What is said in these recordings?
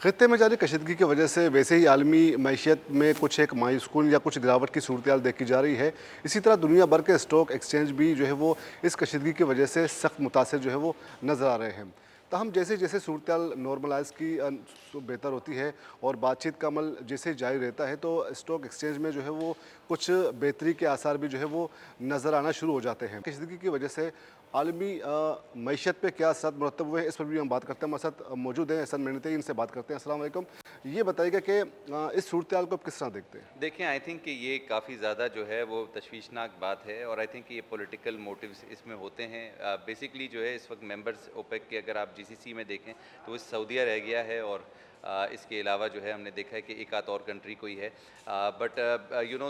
खित्ते में जारी कशीदगी की वजह से वैसे ही आलमी मैशियत में कुछ एक मायूसकुन या कुछ गिरावट की सूरत देखी जा रही है। इसी तरह दुनिया भर के स्टॉक एक्सचेंज भी जो है वो इस कशीदगी की वजह से सख्त मुतासर जो है वो नज़र आ रहे हैं। ताहम जैसे जैसे सूरत नॉर्मलाइज की बेहतर होती है और बातचीत का अमल जैसे जारी रहता है, तो स्टॉक एक्सचेंज में जो है वो कुछ बेहतरी के आसार भी जो है वो नज़र आना शुरू हो जाते हैं। कशीदगी की वजह से आलमी मईशत पे क्या असर मुरतब हुए हैं, इस पर भी हम बात करते हैं। हमारे साथ मौजूद हैं एहसन मेहनती, इनसे बात करते हैं। अस्सलाम वालेकुम। ये बताइएगा कि इस सूरत हाल को आप किस तरह देखते हैं? देखिए, आई थिंक कि ये काफ़ी ज़्यादा जो है वो तशवीशनाक बात है और आई थिंक ये पॉलिटिकल मोटिव्स इसमें होते हैं। बेसिकली जो है इस वक्त मेंबर्स ओपेक के अगर आप जीसीसी में देखें तो वो सऊदीया रह गया है और इसके अलावा जो है हमने देखा है कि एक आध और कंट्री कोई है। बट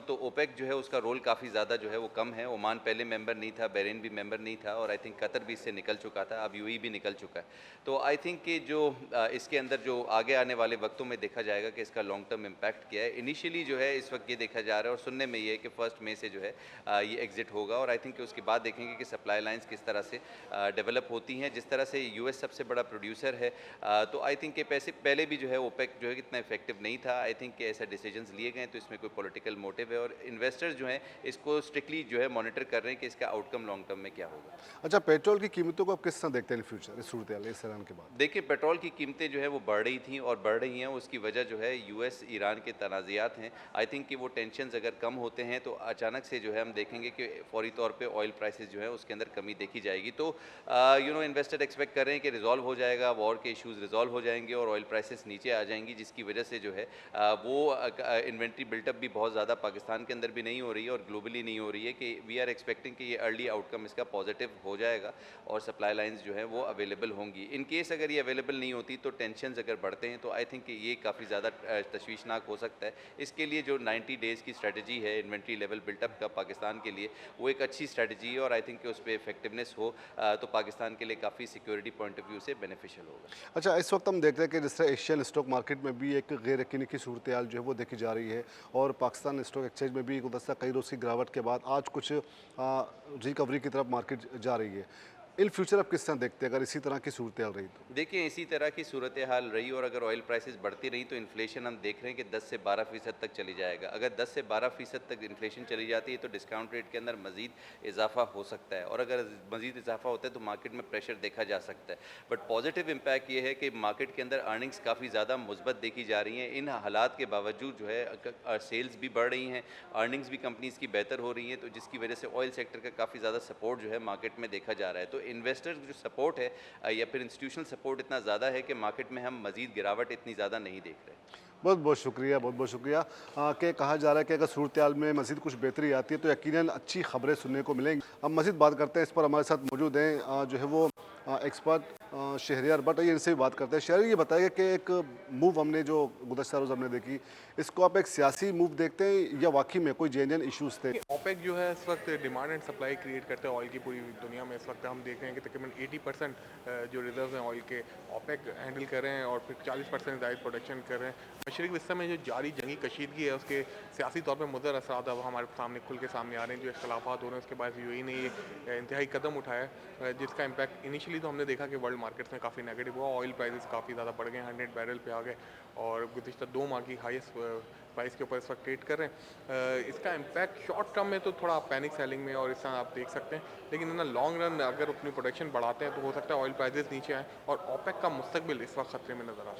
तो ओपेक जो है उसका रोल काफ़ी ज़्यादा जो है वो कम है। ओमान पहले मेंबर नहीं था, बहरीन भी मेंबर नहीं था और आई थिंक कतर भी इससे निकल चुका था, अब यूएई भी निकल चुका है। तो आई थिंक कि जो इसके अंदर जो आगे आने वाले वक्तों में देखा जाएगा कि इसका लॉन्ग टर्म इम्पैक्ट क्या है। इनिशियली जो है इस वक्त ये देखा जा रहा है और सुनने में ये है कि 1 मई से जो है ये एग्जिट होगा और आई थिंक कि उसके बाद देखेंगे कि सप्लाई लाइंस किस तरह से डेवलप होती हैं। जिस तरह से यूएस सबसे बड़ा प्रोड्यूसर है, तो आई थिंक कि पैसे पहले भी जो है ओपेक जो है इतना इफेक्टिव नहीं था। आई थिंक कि ऐसे डिसीजंस लिए गए तो इसमें कोई पॉलिटिकल मोटिव है और इन्वेस्टर्स जो हैं इसको स्ट्रिक्टली जो है मॉनिटर कर रहे हैं कि इसका आउटकम लॉन्ग टर्म में क्या होगा। अच्छा, पेट्रोल की कीमतों को आप किस तरह देखते हैं फ्यूचर, इस सूरत हाल इस ऐलान के बाद? देखिए, पेट्रोल की कीमतें जो है वो बढ़ रही थी और बढ़ रही हैं। उसकी वजह जो है यूएस ईरान के तनाज़ात हैं। आई थिंक कि वो टेंशन्स अगर कम होते हैं तो अचानक से जो है हम देखेंगे कि फौरी तौर पे ऑयल प्राइसेस जो है उसके अंदर कमी देखी जाएगी। तो इन्वेस्टर एक्सपेक्ट कर रहे हैं कि रिजॉल्व हो जाएगा, वॉर के इश्यूज रिजॉल्व हो जाएंगे और ऑयल प्राइसेस नीचे आ जाएंगी, जिसकी वजह से जो है इन्वेंट्री बिल्टअप भी बहुत ज़्यादा पाकिस्तान के अंदर भी नहीं हो रही है और ग्लोबली नहीं हो रही है। कि वी आर एक्सपेक्टिंग कि ये अर्ली आउटकम इसका पॉजिटिव हो जाएगा और सप्लाई लाइंस जो है वो अवेलेबल होंगी। इन केस अगर ये अवेलेबल नहीं होती तो टेंशन्स अगर बढ़ते हैं तो आई थिंक कि ये काफ़ी ज़्यादा तशवीशनाक हो सकता है। इसके लिए जो 90 डेज़ की स्ट्रेटजी है इन्वेंट्री लेवल बिल्टअप का पाकिस्तान के लिए, वो एक अच्छी स्ट्रेटजी है और आई थिंक कि उस पर इफेक्टिवनेस हो तो पाकिस्तान के लिए काफ़ी सिक्योरिटी पॉइंट ऑफ व्यू से बेनिफिशियल होगा। अच्छा, इस वक्त हम देख रहे हैं कि जिस तरह एशियन स्टॉक मार्केट में भी एक गैर यकीनी की सूरत हाल जो है वो देखी जा रही है और पाकिस्तान स्टॉक एक्सचेंज में भी गुज़श्ता कई रोज़ की गिरावट के बाद आज कुछ रिकवरी की तरफ मार्केट जा रही है। इन फ्यूचर आप किस तरह देखते हैं अगर इसी तरह की सूरत हाल रही तो? देखिए, इसी तरह की सूरत हाल रही और अगर ऑयल प्राइसेस बढ़ती रही तो इन्फ्लेशन हम देख रहे हैं कि 10 से 12% तक चली जाएगा। अगर 10 से 12% तक इन्फ्लेशन चली जाती है तो डिस्काउंट रेट के अंदर मजीद इजाफा हो सकता है और अगर मजीद इजाफा होता है तो मार्केट में प्रेशर देखा जा सकता है। बट पॉजिटिव इम्पैक्ट ये है कि मार्केट के अंदर अर्निंग्स काफ़ी ज़्यादा मुस्बत देखी जा रही हैं। इन हालात के बावजूद जो है सेल्स भी बढ़ रही हैं, अर्निंग्स भी कंपनीज़ की बेहतर हो रही हैं, तो जिसकी वजह से ऑयल सेक्टर का काफ़ी ज़्यादा सपोर्ट जो है मार्केट में देखा जा रहा है। तो इन्वेस्टर्स जो सपोर्ट है या फिर इंस्टीट्यूशनल सपोर्ट इतना ज़्यादा है कि मार्केट में हम मज़ीद गिरावट इतनी ज़्यादा नहीं देख रहे। बहुत बहुत शुक्रिया, बहुत बहुत शुक्रिया। कि कहा जा रहा है कि अगर सूरत हाल में मज़ीद कुछ बेहतरी आती है तो यकीनन अच्छी खबरें सुनने को मिलेंगी। हम मज़ीद बात करते हैं इस पर। हमारे साथ मौजूद हैं जो है वो एक्सपर्ट शहरियार भट्ट। आइए इनसे भी बात करते हैं। शहरियार, ये बताइए कि एक मूव हमने जो गुज़श्ता रोज़ हमने देखी, इसको आप एक सियासी मूव देखते हैं या वाकई में कोई जेन्युइन इश्यूज़ थे? ओपेक जो है इस वक्त डिमांड एंड सप्लाई क्रिएट करते हैं ऑयल की पूरी दुनिया में। इस वक्त हम देख रहे हैं कि तकरीबन 80% जो रिजर्व हैं ऑयल के ओपेक हैंडल कर रहे हैं और फिर 40% जायद प्रोडक्शन कर रहे हैं। मशरक़ वस्ती में जो जारी जंगी कशीदगी है उसके सियासी तौर पर मुद्दर असरात अब हमारे सामने खुल के सामने आ रहे हैं। जो इख्तलाफात हो रहे हैं उसके बाद यूएई ने ये इंतहाई कदम उठाया जिसका इम्पैक्ट इनिशियली तो हमने देखा कि वर्ल्ड मार्केट्स में काफ़ी नेगेटिव हुआ। ऑयल प्राइसेस काफ़ी ज़्यादा बढ़ गए, 100 बैरल पे आ गए और गुज़िश्ता 2 माह की हाईएस्ट प्राइस के ऊपर इस वक्त ट्रेड कर रहे हैं। इसका इम्पैक्ट शॉर्ट टर्म में तो थोड़ा पैनिक सेलिंग में और इस तरह आप देख सकते हैं, लेकिन इन लॉन्ग रन अगर अपनी प्रोडक्शन बढ़ाते हैं तो हो सकता है ऑयल प्राइसेस नीचे आए और ओपेक का मुस्तकबिल इस वक्त खतरे में नजर आता है।